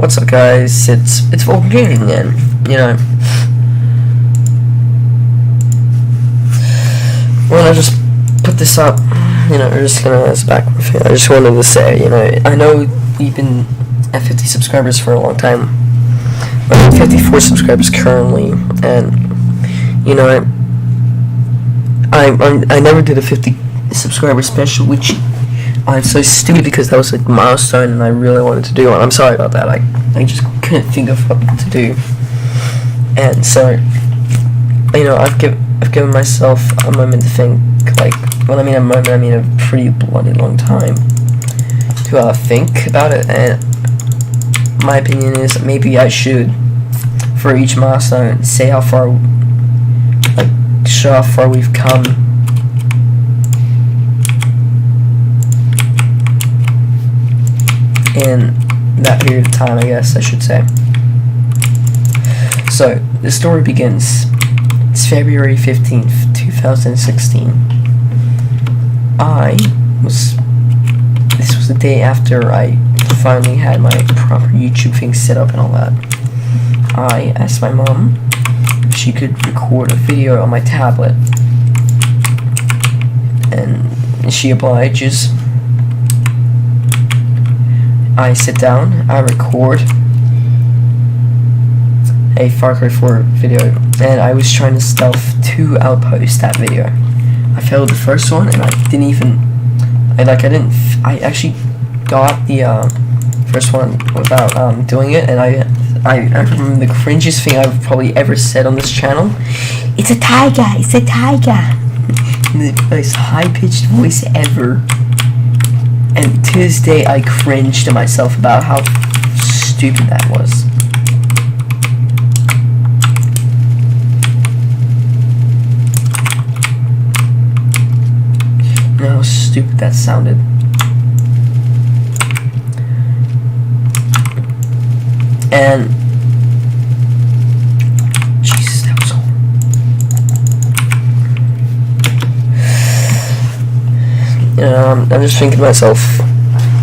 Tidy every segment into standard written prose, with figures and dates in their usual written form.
What's up, guys? It's Vulcan Gaming again. When I just put this up, we're just gonna back. I just wanted to say, I know we've been at 50 subscribers for a long time. We're at 54 subscribers currently, and I never did a 50 subscriber special, which I'm so stupid because that was like a milestone and I really wanted to do it. I'm sorry about that. I just couldn't think of what to do, and so I've given myself a moment to think. Like, when I mean a moment, I mean a pretty bloody long time to think about it. And my opinion is maybe I should, for each milestone, say how far, show how far we've come. In that period of time, I guess I should say. So, the story begins. It's February 15th, 2016. This was the day after I finally had my proper YouTube thing set up and all that. I asked my mom if she could record a video on my tablet, and she obliges. I sit down, I record a Far Cry 4 video, and I was trying to stealth 2 outposts that video. I failed the first one, and I actually got the first one without doing it, and I remember the cringiest thing I've probably ever said on this channel. It's a tiger, it's a tiger. The most high-pitched voice ever. And to this day, I cringe to myself about how stupid that was. You know how stupid that sounded. And Jesus, that was horrible. I'm just thinking to myself,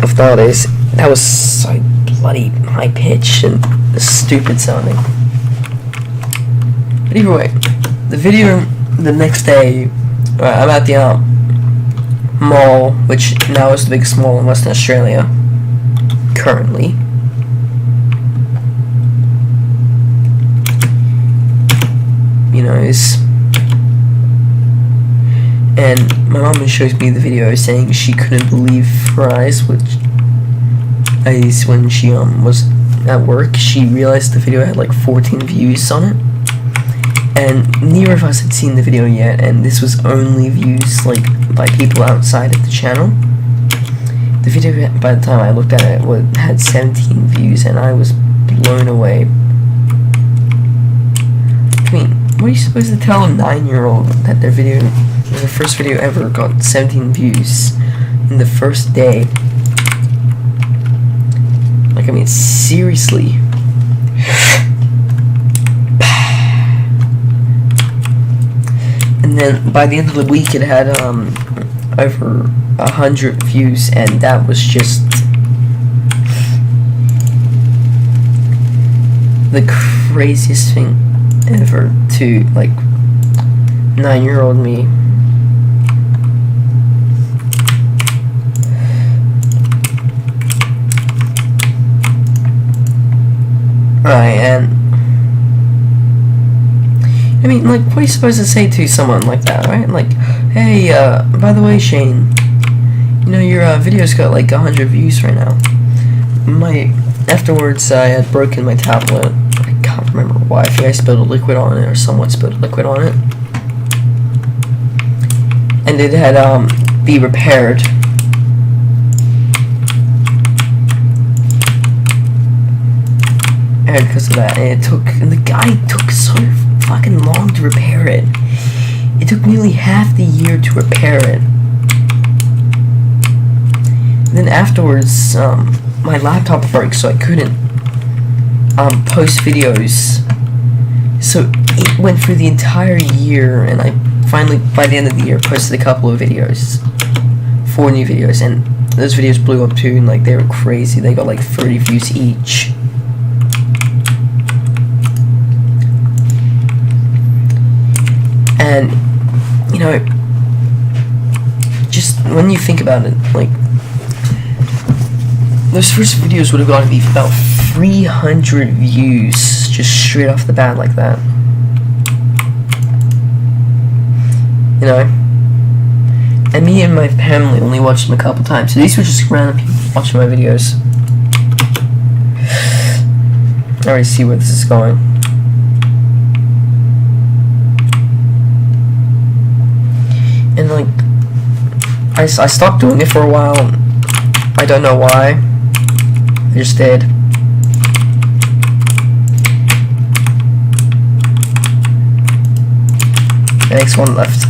of nowadays, that was so bloody high pitched and stupid sounding. But either way, the video the next day, I'm at the mall, which now is the biggest mall in Western Australia, currently. And my mom shows me the video saying she couldn't believe her eyes, which is when she was at work. She realized the video had like 14 views on it, and neither of us had seen the video yet, and this was only views like by people outside of the channel. The video, by the time I looked at it, had 17 views, and I was blown away. I mean, what are you supposed to tell a 9-year-old that their first video ever got 17 views in the first day? Like, I mean, seriously. And then by the end of the week, it had over 100 views, and that was just the craziest thing ever to, like, 9-year-old me. Right, and I mean, like, what are you supposed to say to someone like that, right? Like, hey, by the way, Shane, your video's got like 100 views right now. Afterwards, I had broken my tablet. I can't remember why. I think I spilled a liquid on it, or someone spilled a liquid on it. And it had, be repaired. And because of that, and the guy took so fucking long to repair it. It took nearly half the year to repair it. And then afterwards, my laptop broke, so I couldn't post videos. So it went through the entire year, and I finally, by the end of the year, posted a couple of videos, 4 new videos, and those videos blew up too, and like they were crazy. They got like 30 views each. And you know, just when you think about it, like, those first videos would have gotten me about 300 views just straight off the bat like that. You know? And me and my family only watched them a couple times. So these were just random people watching my videos. I already see where this is going. And like, I stopped doing it for a while. I don't know why. I just did. The next one left.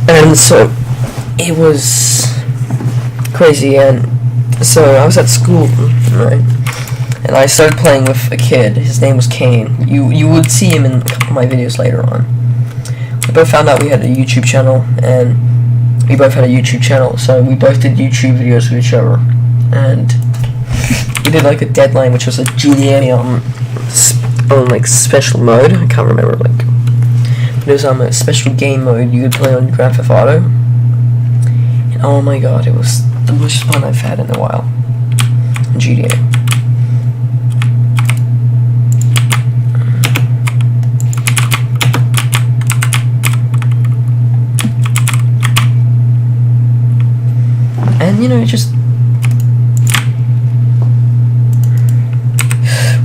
And so it was crazy, and so I was at school, right? And I started playing with a kid. His name was Kane. You would see him in a couple of my videos later on. We both found out we had a YouTube channel, and we both had a YouTube channel, so we both did YouTube videos with each other. And we did like a deadline, which was a GTA on like special mode. I can't remember, like, it was a special game mode you could play on Grand Theft Auto. And oh my god, it was the most fun I've had in a while in GTA. And you know, just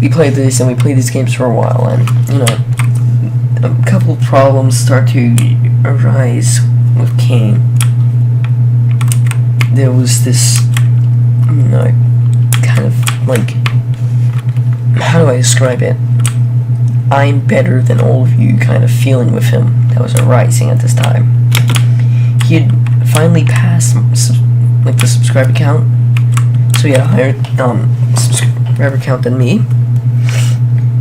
we played this and we played these games for a while, and you know, a couple of problems start to arise with Kane. There was this, you know, kind of like, how do I describe it? I'm better than all of you kind of feeling with him that was arising at this time. He had finally passed like the subscriber count, so he had a higher subscriber count than me.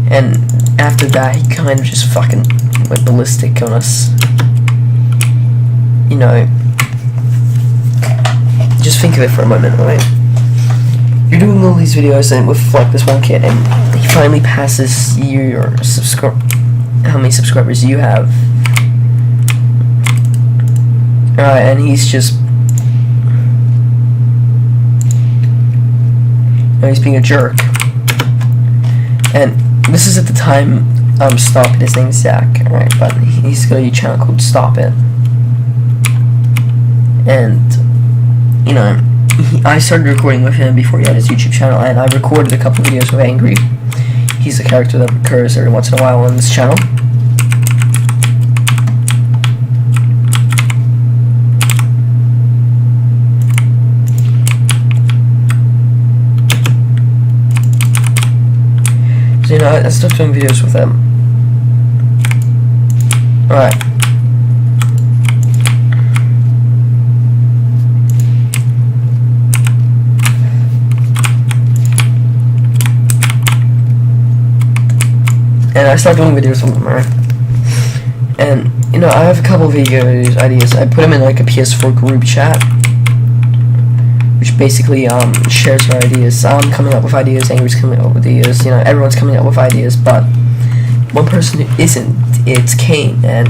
And after that, he kind of just fucking went ballistic on us. You know, just think of it for a moment, right? You're doing all these videos and with like this one kid, and he finally passes your how many subscribers you have. Alright, and he's just, he's being a jerk. And this is at the time Stop It. His name's Zach, alright, but he's got a YouTube channel called Stop It. And, you know, I started recording with him before he had his YouTube channel, and I recorded a couple videos with Angry. He's a character that recurs every once in a while on this channel. So, you know, I stopped doing videos with them. Alright. And I started doing videos with them, right? And, you know, I have a couple of video ideas. I put them in like a PS4 group chat, which basically shares our ideas. I'm coming up with ideas, Angry's coming up with ideas, you know, everyone's coming up with ideas, but one person who isn't, it's Kane. And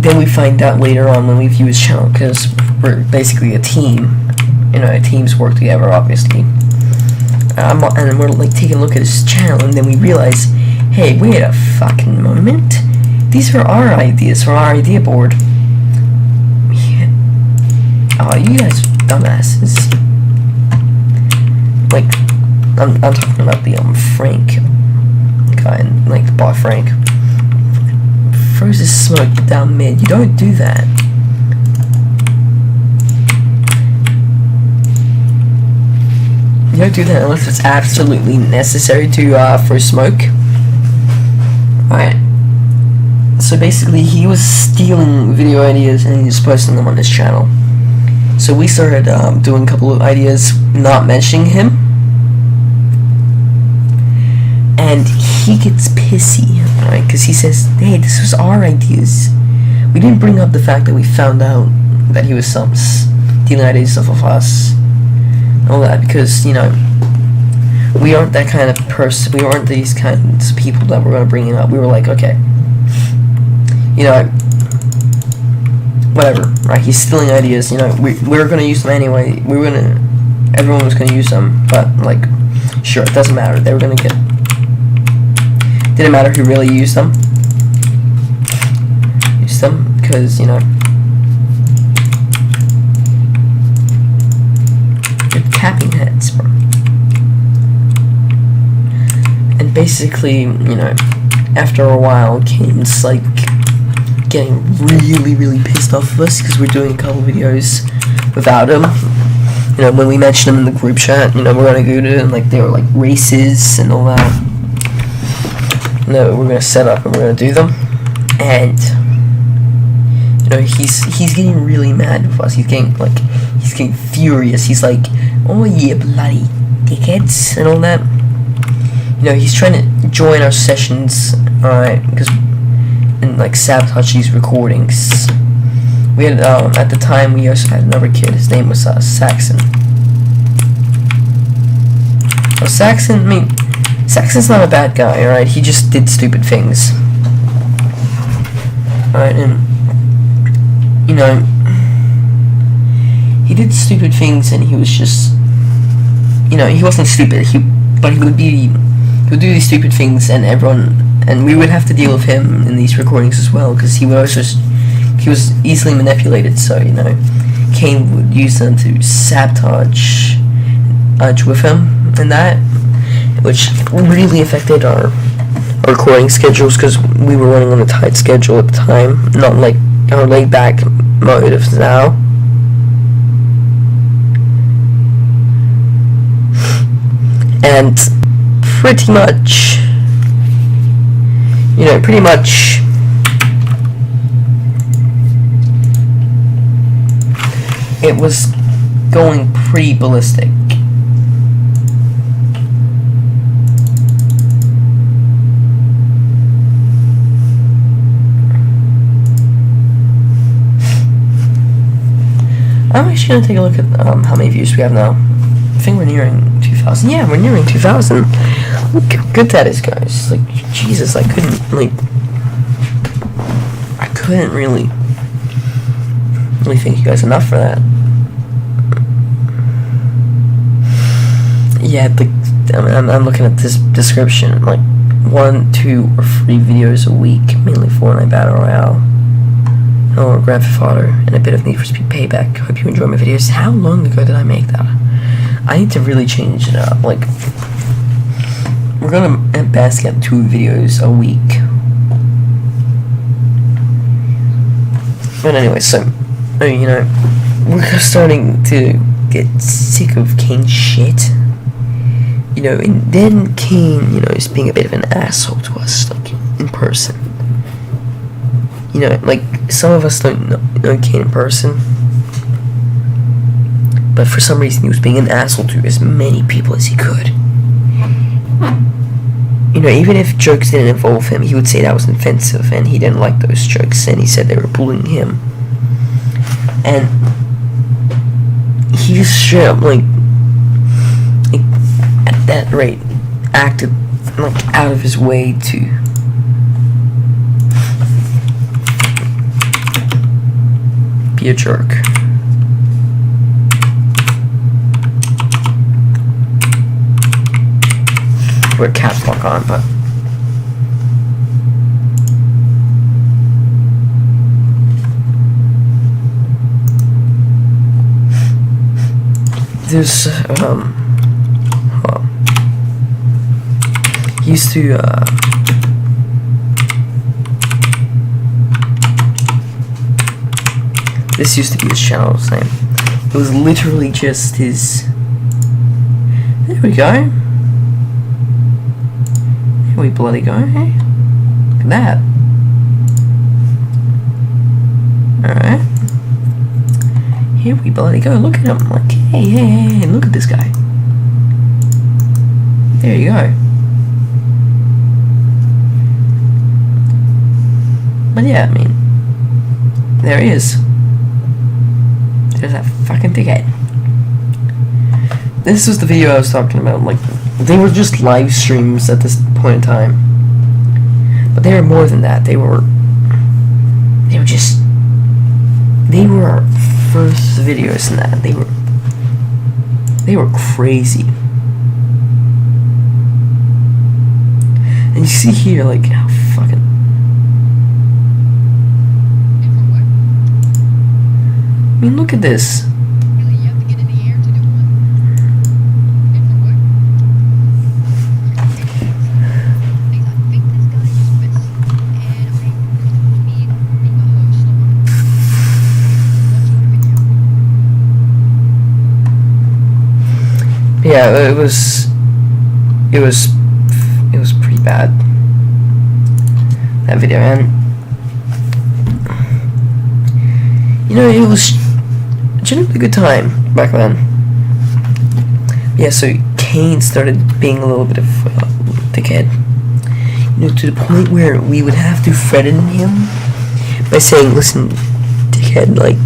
then we find out later on when we view his channel, because we're basically a team, you know, teams work together, obviously. And we're like taking a look at his channel, and then we realize, hey, wait a fucking moment, these are our ideas from our idea board. Yeah. Oh, you guys dumbasses. Like, I'm talking about the Frank guy, and like the bot Frank. Throws his smoke down mid. You don't do that. You don't do that unless it's absolutely necessary to throw smoke. Alright. So basically, he was stealing video ideas and he was posting them on his channel. So we started doing a couple of ideas, not mentioning him. And he gets pissy, right? Because he says, hey, this was our ideas. We didn't bring up the fact that we found out that he was stealing ideas off of us. All that, because, you know, we aren't that kind of person. We aren't these kinds of people that we're going to bring him up. We were like, okay, you know, whatever, right? He's stealing ideas. You know, we're going to use them anyway. Everyone was going to use them, but like, sure, it doesn't matter. They were going to get. Didn't matter who really used them. Used them because, you know, they're capping heads, bro. And basically, you know, after a while, Kane's like getting really pissed off of us because we're doing a couple videos without him. You know, when we mentioned them in the group chat, you know, we're gonna go to, and like they were like races and all that. No, we're gonna set up and we're gonna do them, and you know, he's getting really mad with us. He's getting furious. He's like, oh yeah, bloody dickheads and all that. You know, he's trying to join our sessions, alright, and like sabotage these recordings. We had at the time we also had another kid. His name was Saxon. Well, Saxon's not a bad guy, alright? He just did stupid things. Alright, and you know, he did stupid things, and he was just, you know, he wasn't stupid. But he would do these stupid things, and we would have to deal with him in these recordings as well, because he was easily manipulated. So, you know, Kane would use them to sabotage with him, and that, which really affected our recording schedules, because we were running on a tight schedule at the time, not like our laid back mode of now. And pretty much, you know, it was going pretty ballistic. I'm actually going to take a look at how many views we have now. I think we're nearing 2,000. Yeah, we're nearing 2,000. Look how good that is, guys. Like, Jesus, I couldn't really thank you guys enough for that. Yeah, I'm looking at this description. Like, 1, 2, or 3 videos a week, mainly Fortnite Battle Royale. Or Grand Theft Auto, and a bit of Need for Speed Payback. Hope you enjoy my videos. How long ago did I make that? I need to really change it up. Like, we're gonna at best get 2 videos a week. But anyway, so, you know, we're starting to get sick of Kane's shit. You know, and then Kane, you know, is being a bit of an asshole to us, like, in person. You know, like, some of us don't know Kane in person, but for some reason he was being an asshole to as many people as he could. You know, even if jokes didn't involve him, he would say that was offensive, and he didn't like those jokes, and he said they were bullying him. And he just straight up, like at that rate, acted, like, out of his way to be a jerk. Put caps lock on, but there's he used to this used to be his channel's name. It was literally just his. There we go. Here we bloody go, hey? Look at that. Alright. Here we bloody go. Look at him. Like, hey, look at this guy. There you go. But yeah, I mean, there he is. There's that fucking dickhead. This was the video I was talking about, like, they were just live streams at this point in time. But they were more than that. They were our first videos and that. They were crazy. And you see here, like, how fucking... I mean, look at this. Yeah, it was pretty bad, that video, and you know, it was generally a good time back then. Yeah, so Kane started being a little bit of a dickhead, you know, to the point where we would have to threaten him by saying, "Listen, dickhead, like,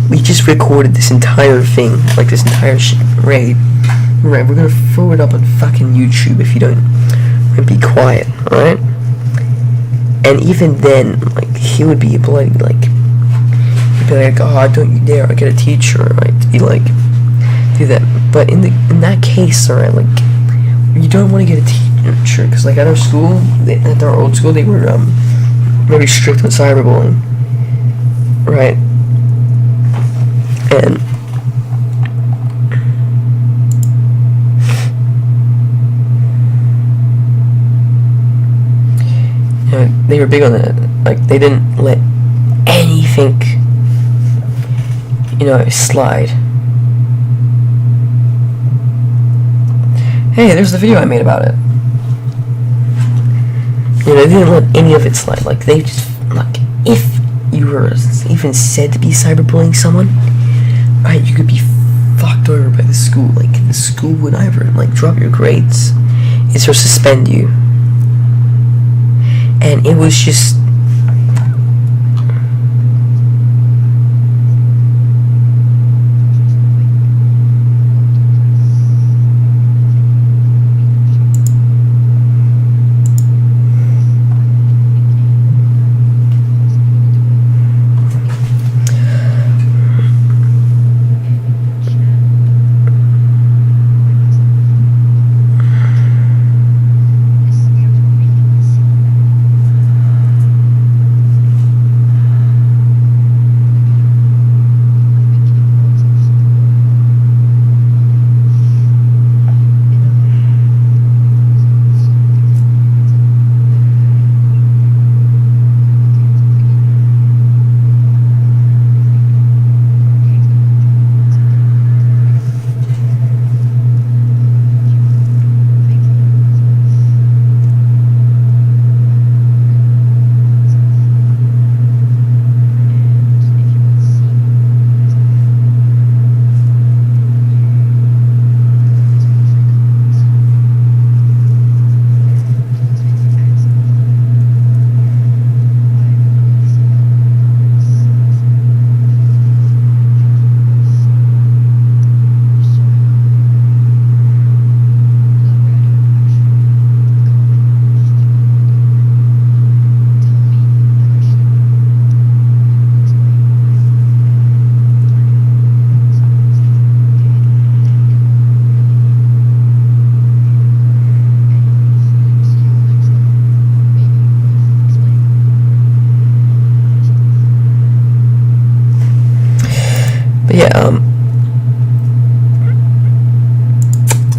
we just recorded this entire thing, like this entire raid. Right, we're gonna throw it up on fucking YouTube if you don't be quiet, alright?" And even then, like, he would be bloody, like, he'd be like, "Oh, don't you dare, I get a teacher," right? He'd, like, do that. But in that case, alright, like, you don't want to get a teacher, because, like, at our school, at our old school, they were, very strict on cyberbullying, right? And they were big on that. Like, they didn't let anything, you know, slide. Hey, there's the video I made about it. You know, they didn't let any of it slide. Like, they just, like, if you were even said to be cyberbullying someone, right, you could be fucked over by the school. Like, the school would either, like, drop your grades, or suspend you. And it was just...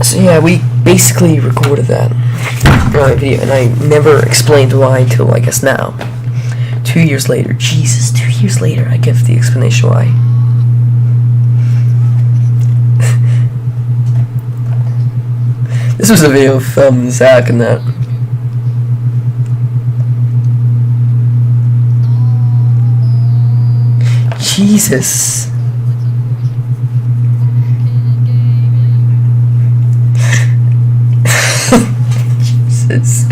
So yeah, we basically recorded that video, and I never explained why until, I guess, now. 2 years later. Jesus, 2 years later, I give the explanation why. This was a video of Zach and that. Jesus. Jesus.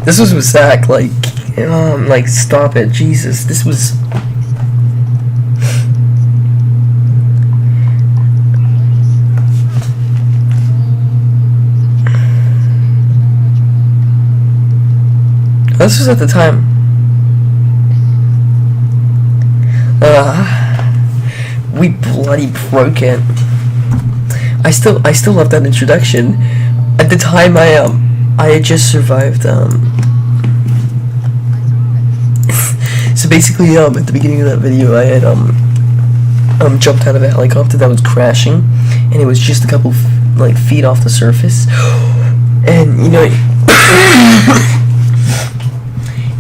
This was with Zach, like, stop it, Jesus. This was... This was at the time. We bloody broke it. I still love that introduction. At the time, I had just survived. So basically, at the beginning of that video, I had jumped out of a helicopter that was crashing, and it was just a couple feet off the surface, and you know,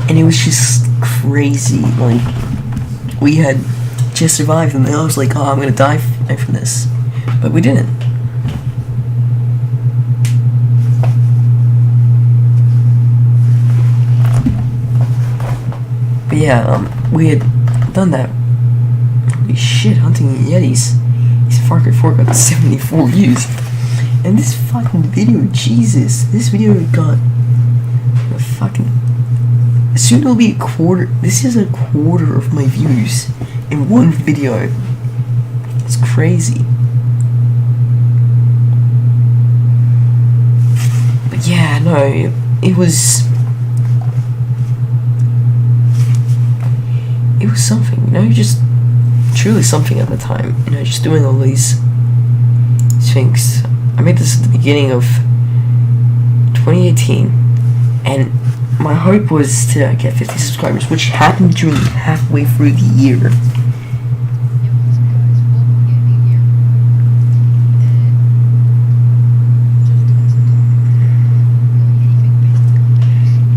and it was just crazy. Like, we had just survived, and I was like, oh, I'm gonna die from this, but we didn't. But yeah, we had done that. Holy shit, hunting Yetis. This Far Cry 4 got 74 views. And this fucking video, Jesus, this video got a fucking... Soon it'll be a quarter. This is a quarter of my views in one video. It's crazy. But yeah, no, it was something, you know, just truly something at the time, you know, just doing all these things. I made this at the beginning of 2018, and my hope was to get 50 subscribers, which happened during halfway through the year.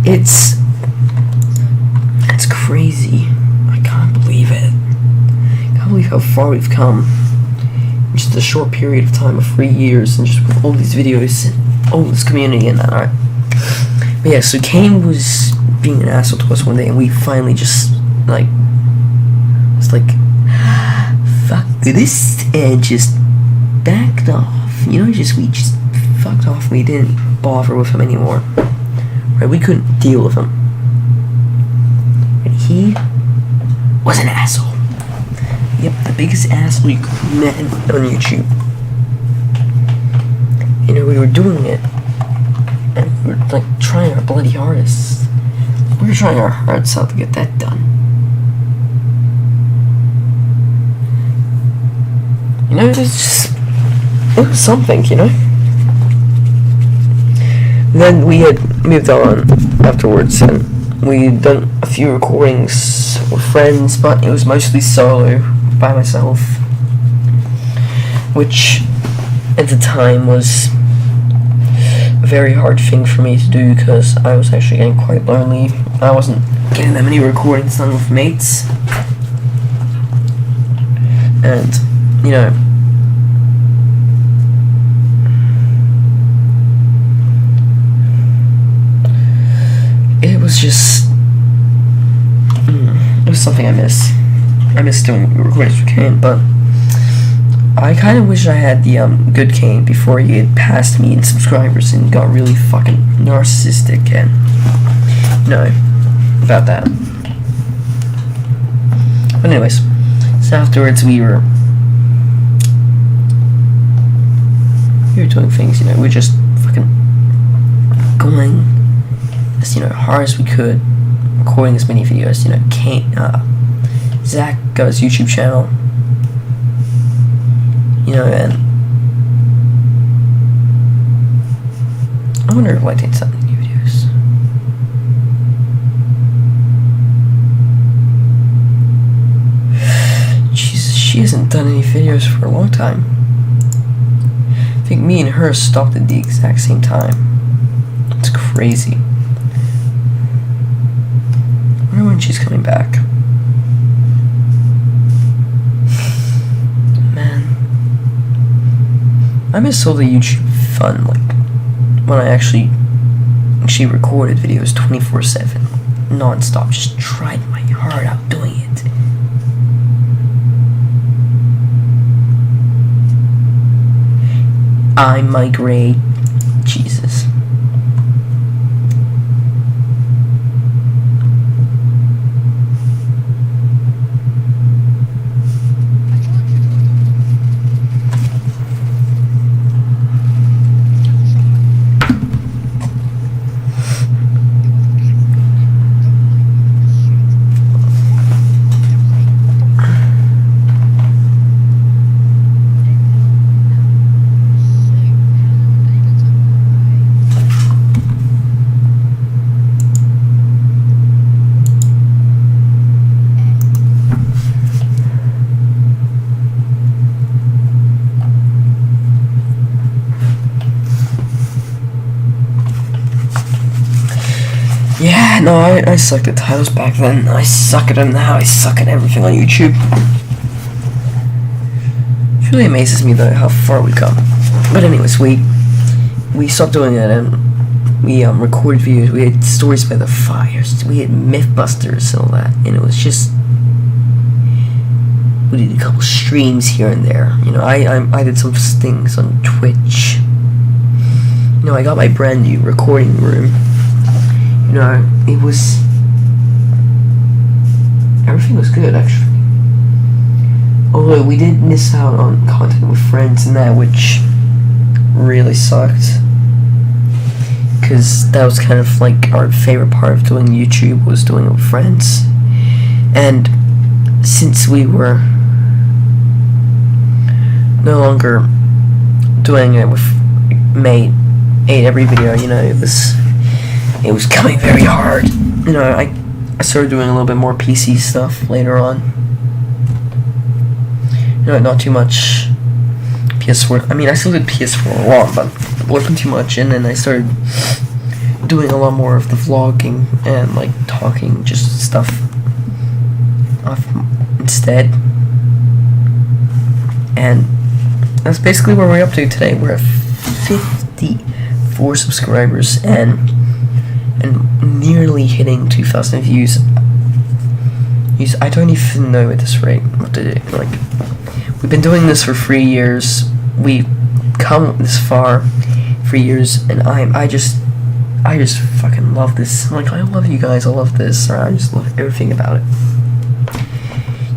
It's crazy. I can't believe it. I can't believe how far we've come in just a short period of time of 3 years, and just with all these videos and all this community and that, alright? But yeah, so Kane was being an asshole to us one day, and we finally just, fuck this, and just backed off. You know, we just fucked off, and we didn't bother with him anymore. Right, we couldn't deal with him. And he was an asshole. Yep, the biggest asshole you could met on YouTube. You know, we were doing it, and we were trying our bloody hardest. We were trying our hearts out to get that done. You know, it was something, you know? Then we had moved on afterwards, and we'd done a few recordings with friends, but it was mostly solo, by myself, which at the time was a very hard thing for me to do, because I was actually getting quite lonely. I wasn't getting that many recordings done with mates, and, you know, it was just, it was something I miss. I miss doing recordings with Kane, but I kind of wish I had the good Kane before he had passed me in subscribers and got really fucking narcissistic and, you know, about that. But anyways, so afterwards we were doing things, you know, we were just fucking going as, you know, hard as we could, recording as many videos, you know. Zach got his YouTube channel, you know, and I wonder if I take some new videos. Jesus, she hasn't done any videos for a long time. I think me and her stopped at the exact same time. It's crazy. I wonder when she's coming back. I miss all the YouTube fun, when I actually recorded videos 24/7, non-stop, just tried my heart out doing it. I migrate, Jesus. no, I sucked at titles back then. I suck at them now. I suck at everything on YouTube. It really amazes me though how far we come. But anyways, we stopped doing it and we recorded videos. We had stories by the fires. We had Mythbusters and all that, and it was just. We did a couple streams here and there. You know, I did some things on Twitch. You know, I got my brand new recording room. You know, it was. Everything was good, actually. Although we did miss out on content with friends and that, which really sucked. Because that was kind of like our favorite part of doing YouTube, was doing it with friends. And since we were no longer doing it with mate 8 every video, you know, it was coming very hard. You know, I started doing a little bit more PC stuff later on. You know, not too much PS4. I mean, I still did PS4 a lot, but it wasn't too much. And then I started doing a lot more of the vlogging and like talking, just stuff instead. And that's basically what we're up to today. We're at 54 subscribers and nearly hitting 2,000 views. I don't even know at this rate what to do. Like, we've been doing this for 3 years. We've come this far, 3 years, and I just fucking love this. Like, I love you guys. I love this. I just love everything about it.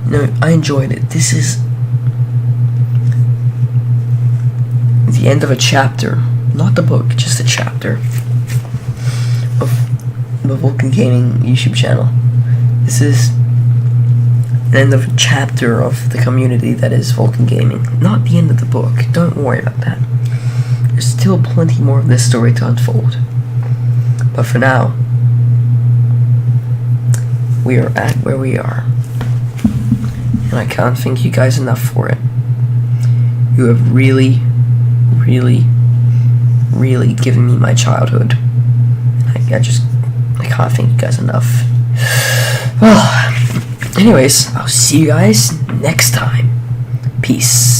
You know, I enjoyed it. This is the end of a chapter, not the book, just a chapter of the Vulcan Gaming YouTube channel. This is the end of a chapter of the community that is Vulcan Gaming, not the end of the book. Don't worry about that. There's still plenty more of this story to unfold. But for now, we are at where we are. And I can't thank you guys enough for it. You have really, really, really given me my childhood. I can't thank you guys enough. Well, anyways, I'll see you guys next time. Peace.